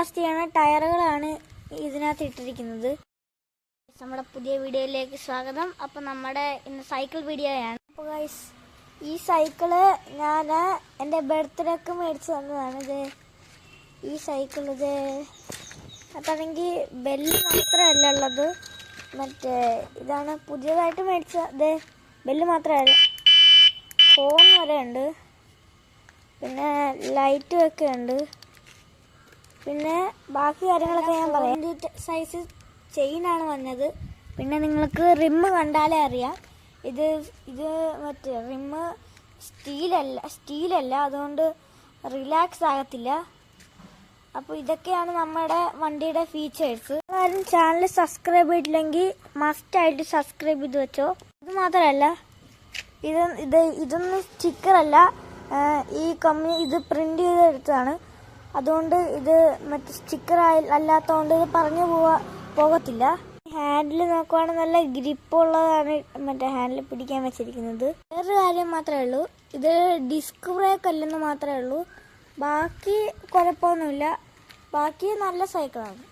Last ചെയ്യണ ടയറുകളാണ് ഇതിനകത്ത് ഇട്ടിരിക്കുന്നത്. നമ്മുടെ പുതിയ വീഡിയോയിലേക്ക് സ്വാഗതം. അപ്പോൾ നമ്മുടെ ഇന്ന് സൈക്കിൾ വീഡിയോയാണ്. അപ്പോൾ ഗൈസ്, ഈ സൈക്കിള് ഞാൻ എൻ്റെ ബർത്ത്ഡേക്ക് മേടിച്ച് തന്നതാണ്. ഈ സൈക്കിൾ അതാണെങ്കിൽ ബെല്ല് മാത്രമല്ല ഉള്ളത്, മറ്റേ ഇതാണ് പുതിയതായിട്ട് മേടിച്ചത്. ബെല്ല് മാത്രമല്ല, ഫോൺ വരെ ഉണ്ട്, പിന്നെ ലൈറ്റും ഒക്കെ ഉണ്ട്, പിന്നെ ബാക്കി കാര്യങ്ങളൊക്കെ ഞാൻ പറയാം. സൈസ് ചെയിനാണ് വന്നത്. പിന്നെ നിങ്ങൾക്ക് റിമ്മ് കണ്ടാലേ അറിയാം, ഇത് മറ്റേ റിമ്മ് സ്റ്റീലല്ല, അതുകൊണ്ട് റിലാക്സ് ആകത്തില്ല. അപ്പോൾ ഇതൊക്കെയാണ് നമ്മുടെ വണ്ടിയുടെ ഫീച്ചേഴ്സ്. ആരും ചാനൽ സബ്സ്ക്രൈബ് ചെയ്തില്ലെങ്കിൽ മസ്റ്റായിട്ട് സബ്സ്ക്രൈബ് ചെയ്ത് വെച്ചോ. ഇത് മാത്രമല്ല, ഇതൊന്നും സ്റ്റിക്കറല്ല, ഈ കമ്പനി ഇത് പ്രിന്റ് ചെയ്തെടുത്തതാണ്. അതുകൊണ്ട് ഇത് മറ്റേ സ്റ്റിക്കർ അല്ലാത്തതുകൊണ്ട് ഇത് പറഞ്ഞു പോകത്തില്ല. ഹാൻഡിൽ നോക്കുവാണെങ്കിൽ നല്ല ഗ്രിപ്പുള്ളതാണ് മറ്റേ ഹാൻഡിൽ പിടിക്കാൻ വെച്ചിരിക്കുന്നത്. വേറൊരു കാര്യം മാത്രമേ ഉള്ളൂ, ഇത് ഡിസ്ക് ബ്രേക്ക് അല്ലെന്ന് മാത്രമേ ഉള്ളൂ. ബാക്കി കുഴപ്പമൊന്നുമില്ല, ബാക്കി നല്ല സൈക്കിളാണ്.